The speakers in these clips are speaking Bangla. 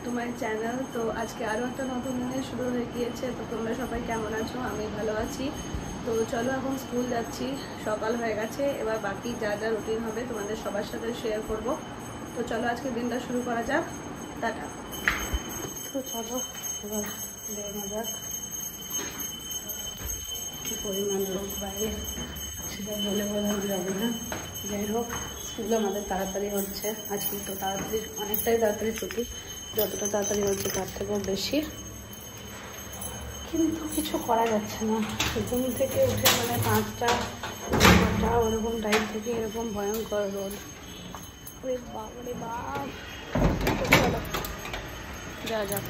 To my channel. তো আজকে আরও একটা নতুন দিনে শুরু হয়ে গিয়েছে। তো তোমরা সবাই কেমন আছো? আমি ভালো আছি। তো চলো এখন স্কুল যাচ্ছি, সকাল হয়ে গেছে। এবার বাকি যা যা রুটিন হবে তোমাদের সবার সাথে শেয়ার করব। তো চলো আজকে দিনটা শুরু করা যাক। টাটা। তো চলো এবার বেরোনো যাক। কী পরিমাণ লোক বাইরে, সেটা বলে বোঝানো যাবে না। যাই হোক, স্কুল আমাদের তাড়াতাড়ি হচ্ছে আজকে। তো তাড়াতাড়ি, অনেকটাই তাড়াতাড়ি ছুটি, যতটা তাড়াতাড়ি হচ্ছে তার থেকেও বেশি, কিন্তু কিছু করা যাচ্ছে না। ঘুম থেকে উঠে মানে 5টা 6টা ওরকম টাইম থেকে এরকম ভয়ঙ্কর রোদ। ওরে বাপ রে বাপ। চলো যা যাক।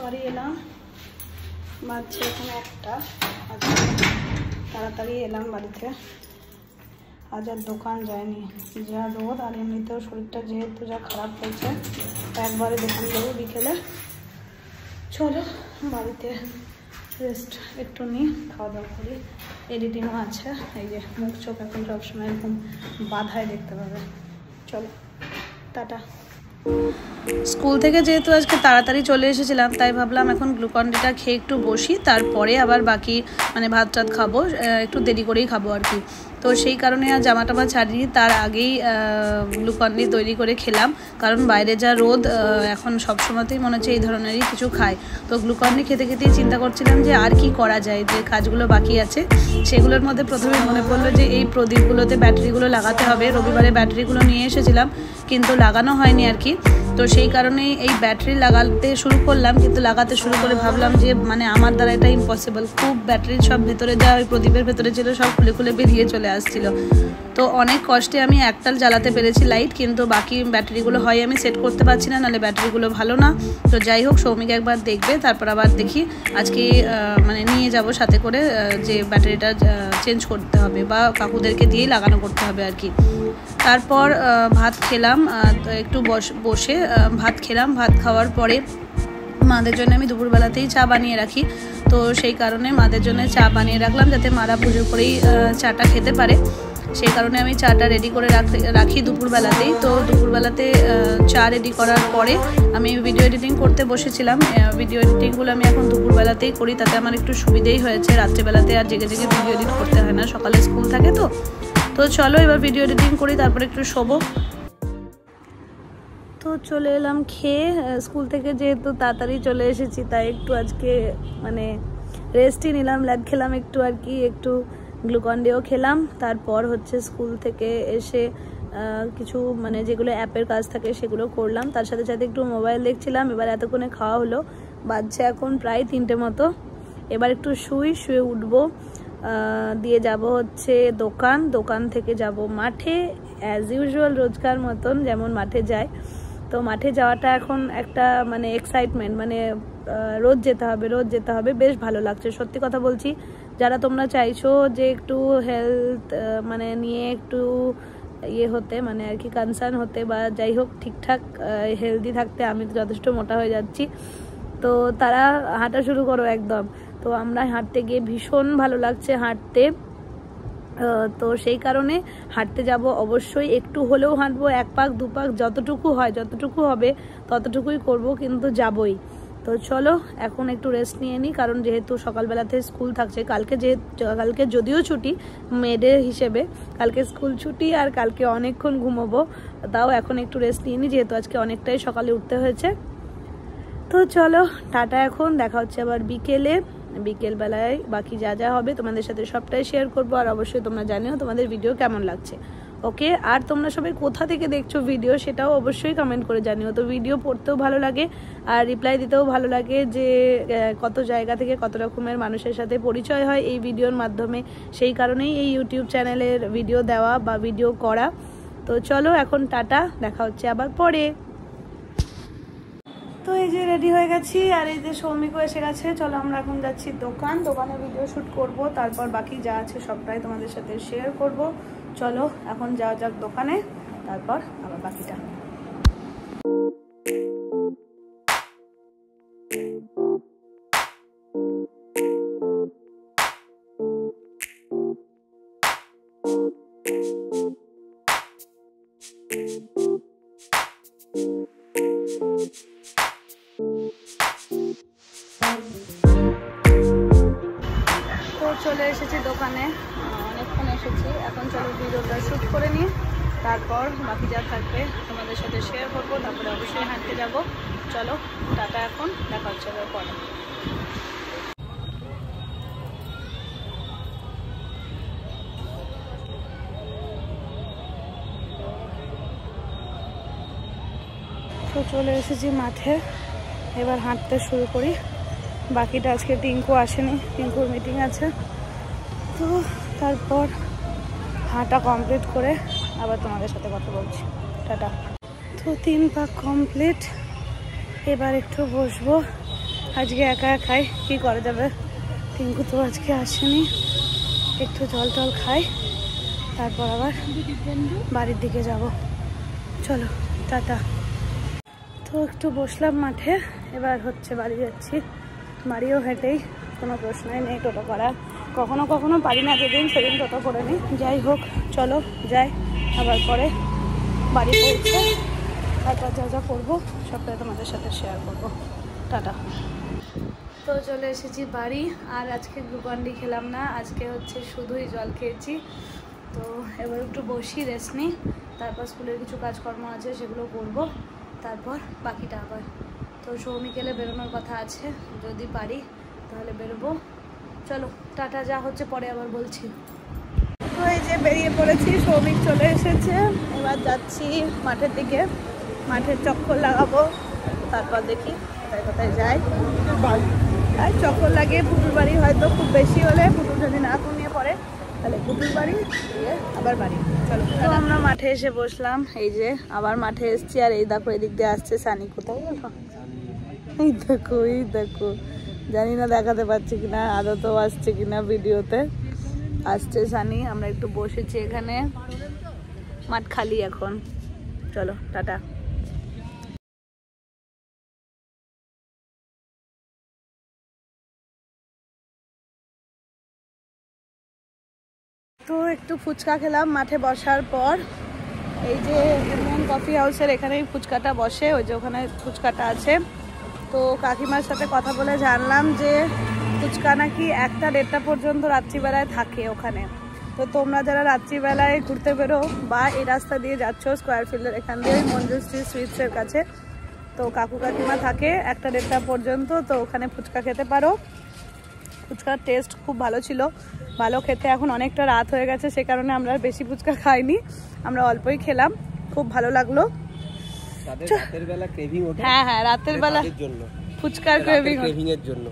বাড়ি এলাম, বাজছে এখানে 1টা। তাড়াতাড়ি এলাম বাড়িতে। আজ আর দোকান যায়নি, যা রোদ, আর এমনিতেও শরীরটা যেহেতু যা খারাপ হয়েছে, একবারে দোকান যাবো বিকেলে। চলো বাড়িতে রেস্ট একটু নিই, খাওয়া দাওয়া করি। এডিটিংও আছে, এই যে মুখ চোখ এখন সবসময় এরকম বাধায় দেখতে পাবে। চলো টাটা। স্কুল থেকে যেহেতু আজকে তাড়াতাড়ি চলে এসেছিলাম, তাই ভাবলাম এখন গ্লুকন ডিটা খেয়ে একটু বসি, তারপরে আবার বাকি মানে ভাত টাত খাবো, একটু দেরি করেই খাবো আর কি। তো সেই কারণে আর জামা টামা ছাড়িয়ে তার আগেই গ্লুকন ডি তৈরি করে খেলাম, কারণ বাইরে যা রোদ এখন সবসময়তেই মনে হচ্ছে এই ধরনেরই কিছু খায়। তো গ্লুকন ডি খেতে খেতেই চিন্তা করছিলাম যে আর কি করা যায়, যে কাজগুলো বাকি আছে সেগুলোর মধ্যে প্রথমে মনে পড়লো যে এই প্রদীপগুলোতে ব্যাটারিগুলো লাগাতে হবে। রবিবারে ব্যাটারিগুলো নিয়ে এসেছিলাম, কিন্তু লাগানো হয়নি আর কি। তো সেই কারণে এই ব্যাটারি লাগাতে শুরু করলাম, কিন্তু লাগাতে শুরু করে ভাবলাম যে মানে আমার দ্বারা এটা ইম্পসিবল। খুব ব্যাটারি সব ভেতরে যা ওই প্রদীপের ভেতরে ছিল সব খুলে খুলে বেরিয়ে চলে আসছিল। তো অনেক কষ্টে আমি একটাল জ্বালাতে পেরেছি লাইট, কিন্তু বাকি ব্যাটারিগুলো হয় আমি সেট করতে পারছি না, নাহলে ব্যাটারিগুলো ভালো না। তো যাই হোক, সৌমিক একবার দেখবে, তারপর আবার দেখি আজকে মানে নিয়ে যাব সাথে করে, যে ব্যাটারিটা চেঞ্জ করতে হবে বা কাকুদেরকে দিয়েই লাগানো করতে হবে আর কি। তারপর ভাত খেলাম, একটু বসে ভাত খেলাম। ভাত খাওয়ার পরে মাদের জন্য আমি দুপুরবেলাতেই চা বানিয়ে রাখি। তো সেই কারণে মাদের জন্য চা বানিয়ে রাখলাম, যাতে মারা পুজো করেই চাটা খেতে পারে। সেই কারণে আমি চাটা রেডি করে রাখি দুপুরবেলাতেই। তো দুপুরবেলাতে চা রেডি করার পরে আমি ভিডিও এডিটিং করতে বসেছিলাম। ভিডিও এডিটিংগুলো আমি এখন দুপুরবেলাতেই করি, তাতে আমার একটু সুবিধেই হয়েছে। রাত্রেবেলাতে আর জেগে জেগে ভিডিও এডিট করতে হয় না, সকালে স্কুল থাকে। তো চলো এবার ভিডিও এডিটিং করি, তারপরে একটু শোবো। তো চলে এলাম খেয়ে। স্কুল থেকে যেহেতু তাড়াতাড়ি চলে এসেছি, তাই একটু আজকে মানে রেস্টই নিলাম, ল্যাদ খেলাম একটু আর কি, একটু গ্লুকন ডিও খেলাম। তারপর হচ্ছে স্কুল থেকে এসে কিছু মানে যেগুলো অ্যাপের কাজ থাকে সেগুলো করলাম, তার সাথে সাথে একটু মোবাইল দেখছিলাম। এবার এতক্ষণে খাওয়া হলো, বাজছে এখন প্রায় 3টে মতো। এবার একটু শুয়ে উঠবো, দিয়ে যাব হচ্ছে দোকান থেকে যাব মাঠে, অ্যাজ ইউজুয়াল রোজকার মতন যেমন মাঠে যায়। তো মাঠে যাওয়াটা এখন একটা মানে এক্সাইটমেন্ট, মানে রোজ যেতে হবে, বেশ ভালো লাগছে। সত্যি কথা বলছি, যারা তোমরা চাইছো যে একটু হেলথ মানে নিয়ে একটু ইয়ে হতে, মানে আর কি কনসার্ন হতে, বা যাই হোক ঠিকঠাক হেলদি থাকতে, আমি তো যথেষ্ট মোটা হয়ে যাচ্ছি, তো তারা হাঁটা শুরু করো একদম। তো আমরা হাঁটতে গিয়ে ভীষণ ভালো লাগছে হাঁটতে। তো সেই কারণে হাঁটতে যাব অবশ্যই, একটু হলেও হাঁটবো, 1 পাক 2 পাক যতটুকু হয়, যতটুকু হবে ততটুকুই করব, কিন্তু যাবই। তো চলো এখন একটু রেস্ট নিয়ে নিই, কারণ যেহেতু সকালবেলাতে স্কুল থাকছে। কালকে যদিও ছুটি মেডে হিসেবে, কালকে স্কুল ছুটি, আর কালকে অনেকক্ষণ ঘুমোবো। তাও এখন একটু রেস্ট নিয়ে নিই, যেহেতু আজকে অনেকটাই সকালে উঠতে হয়েছে। তো চলো টাটা, এখন দেখা হচ্ছে আবার বিকেলবেলায় বাকি যা যা হবে তোমাদের সাথে সবটাই শেয়ার করবো। আর অবশ্যই তোমরা জানিও তোমাদের ভিডিও কেমন লাগছে, ওকে? আর তোমরা সবাই কোথা থেকে দেখছো ভিডিও, সেটাও অবশ্যই কমেন্ট করে জানিও। তো ভিডিও পড়তেও ভালো লাগে আর রিপ্লাই দিতেও ভালো লাগে, যে কত জায়গা থেকে কত রকমের মানুষের সাথে পরিচয় হয় এই ভিডিওর মাধ্যমে। সেই কারণেই এই ইউটিউব চ্যানেলের ভিডিও দেওয়া বা ভিডিও করা। তো চলো এখন টাটা, দেখা হচ্ছে আবার পরে। তো এই যে রেডি হয়ে গেছি, আর এই যে সৌমিকও এসে গেছে। চলো আমরা এখন যাচ্ছি দোকানে ভিডিও শ্যুট করব, তারপর বাকি যা আছে সবটাই তোমাদের সাথে শেয়ার করব। চলো এখন যাওয়া যাক দোকানে, তারপর আবার বাকিটা। চলে এসেছি দোকানে, অনেকক্ষণ এসেছি। এখন চলো ভিডিওটা শ্যুট করে নিই, তারপর বাকি যা থাকবে তোমাদের সাথে শেয়ার করবো। তারপরে অবশ্যই হাঁটতে যাব। চলো টাটা, এখন দেখা হচ্ছে পরে। তো চলে এসেছি মাঠে, এবার হাঁটতে শুরু করি। বাকিটা আজকে টিঙ্কু আসেনি, টিঙ্কুর মিটিং আছে, তো তারপর হাঁটা কমপ্লিট করে আবার তোমাদের সাথে কথা বলছি। টাটা। তো 3 পাক কমপ্লিট, এবার একটু বসবো। আজকে একা একাই কি করা যাবে, টিঙ্কু তো আজকে আসেনি। একটু জল টল খাই, তারপর আবার বাড়ির দিকে যাব। চলো টাটা। তো একটু বসলাম মাঠে, এবার হচ্ছে বাড়ি যাচ্ছি। বাড়িও হেঁটেই, কোনো প্রশ্নই নেই টোটো করা। কখনো কখনো পারি না, যেদিন সেদিন টোটো করে নিই। যাই হোক চলো যাই, আবার পরে বাড়ি পৌঁছে তারপর যা যা করবো সবটাই তোমাদের সাথে শেয়ার করবো। টাটা। তো চলে এসেছি বাড়ি, আর আজকে গ্লুকন্ডি খেলাম না, আজকে হচ্ছে শুধুই জল খেয়েছি। তো এবার একটু বসি, রেস্ট নিই, তারপর স্কুলের কিছু কাজকর্ম আছে সেগুলো করবো, তারপর বাকিটা আবার। তো সৌমিকেলে বেরোনোর কথা আছে, যদি পারি তাহলে বেরোবো। চলো টাটা, যা হচ্ছে পরে আবার বলছি। তো এই যে বেরিয়ে পড়েছি, সৌমিক চলে এসেছে, এবার যাচ্ছি মাঠের দিকে। মাঠের চক্কর লাগাবো, তারপর দেখি কোথায় কোথায় যাই। আর চক্কর লাগিয়ে পুটুর বাড়ি, হয়তো খুব বেশি হলে পুটুর যদি না কমিয়ে পড়ে তাহলে পুটুর বাড়ি দিয়ে আবার বাড়ি। চলো। তো আমরা মাঠে এসে বসলাম, এই যে আবার মাঠে এসছি। আর এই দেখো এদিক দিয়ে আসছে সানি। কোথায় গেল? এই দেখো, এই দেখো, জানি না দেখাতে পারছি কিনা, আদতেও আসছে কিনা ভিডিওতে। আসছে সানি। আমরা একটু বসেছি এখানে, মাঠ খালি এখন। চলো টাটা। তো একটু ফুচকা খেলাম মাঠে বসার পর। এই যে ইন্ডিয়ান কফি হাউসের এখানেই ফুচকাটা বসে, ওই যে ওখানে ফুচকাটা আছে। তো কাকিমার সাথে কথা বলে জানলাম যে ফুচকা নাকি 1টা-1:30টা পর্যন্ত রাত্রিবেলায় থাকে ওখানে। তো তোমরা যারা রাত্রিবেলায় ঘুরতে বেরো বা এই রাস্তা দিয়ে যাচ্ছ স্কোয়ার ফিল্ডের এখান দিয়ে মঞ্জুশ্রী সুইটসের কাছে, তো কাকু কাকিমা থাকে 1টা-1:30টা পর্যন্ত, তো ওখানে ফুচকা খেতে পারো। ফুচকার টেস্ট খুব ভালো ছিল, ভালো খেতে। এখন অনেকটা রাত হয়ে গেছে, সে কারণে আমরা আর বেশি ফুচকা খাইনি, আমরা অল্পই খেলাম। খুব ভালো লাগলো। হ্যাঁ হ্যাঁ, রাতের বেলা ফুচকার ক্রেভিং এর জন্য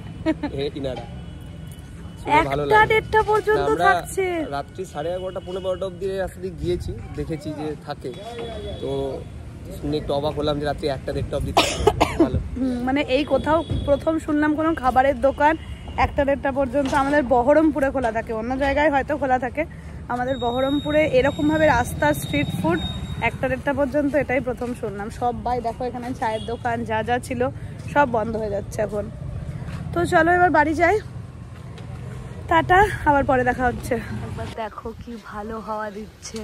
1টা-1:30টা পর্যন্ত থাকছে। রাত্রি 11:30 পৌনে 12টা অব্দি রাস্তা দিয়ে গিয়েছি, দেখেছি যে থাকে। তো শুনে একটু অবাক হলাম যে রাত্রি 1টা-1:30টা অব্দি ভালো। মানে এই কোথাও প্রথম শুনলাম কোনো খাবারের দোকান 1টা-1:30টা পর্যন্ত। আমাদের বহরমপুরে খোলা থাকে, অন্য জায়গায় হয়তো খোলা থাকে, আমাদের বহরমপুরে এরকমভাবে রাস্তা স্ট্রিট ফুড 1টা-1:30টা পর্যন্ত, এটাই প্রথম শুনলাম। সবাই দেখো এখানে চায়ের দোকান যা যা ছিল সব বন্ধ হয়ে যাচ্ছে এখন। তো চলো এবার বাড়ি যাই, টাটা, আবার পরে দেখা হচ্ছে। একবার দেখো কি ভালো হাওয়া দিচ্ছে।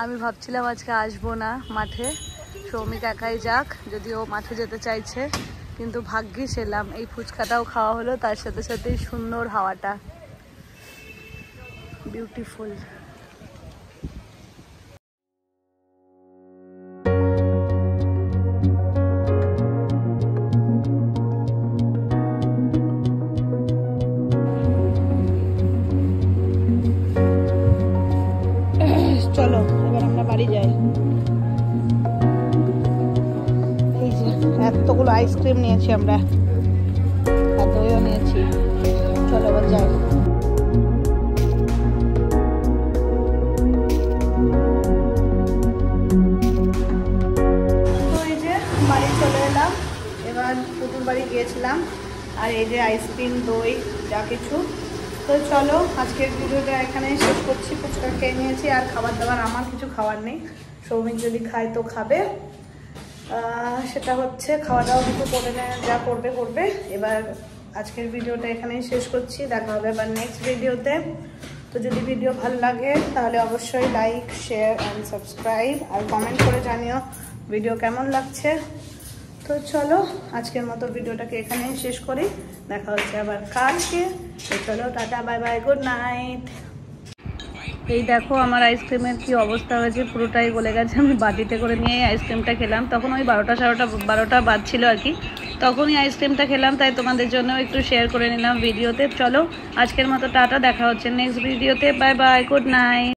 আমি ভাবছিলাম আজকে আসবো না মাঠে, সৌমিক একাই যাক, যদিও মাঠে যেতে চাইছে, কিন্তু ভাগ্যিস এলাম। এই ফুচকাটাও খাওয়া হলো, তার সাথে সাথেই সুন্দর হাওয়াটা, বিউটিফুল। চলো এবার আমরা বাড়ি যাই। এই যে এতগুলো আইসক্রিম নিয়েছি আমরা, আর দইও নিয়েছি। চলো এবার যাই। তো এই যে বাড়ি চলে এলাম, এবার পুতুল বাড়ি গিয়েছিলাম, আর এই যে আইসক্রিম দই যা কিছু। তো চলো আজকের ভিডিওটা এখানেই শেষ করছি। ফুচকা খেয়ে নিয়েছি, আর খাবার দাবার আমার কিছু খাওয়ার নেই, সৌমিক যদি খায় তো খাবে, সেটা হচ্ছে খাওয়া দাওয়া কিছু করে নেয়, যা করবে করবে। এবার আজকের ভিডিওটা এখানেই শেষ করছি, দেখা হবে আবার নেক্সট ভিডিওতে। তো যদি ভিডিও ভালো লাগে তাহলে অবশ্যই লাইক, শেয়ার অ্যান্ড সাবস্ক্রাইব, আর কমেন্ট করে জানিও ভিডিও কেমন লাগছে। তো তো চলো আজকের মতো ভিডিওটাকে এখানেই শেষ করি, দেখা হচ্ছে আবার কালকে। তো চলো tata, bye bye, good night. এই দেখো আমার আইসক্রিমের কি অবস্থা হয়েছে, পুরোটাই গলে গেছে। আমি বাটিতে করে নিয়ে আইসক্রিমটা খেলাম, তখন ওই 12টা বাজছিল আর কি, তখনই আইসক্রিমটা খেলাম, তাই তোমাদের জন্য একটু শেয়ার করে নিলাম ভিডিওতে। চলো আজকের মতো টাটা, দেখা হচ্ছে নেক্সট ভিডিওতে, বাই বাই, গুড নাইট।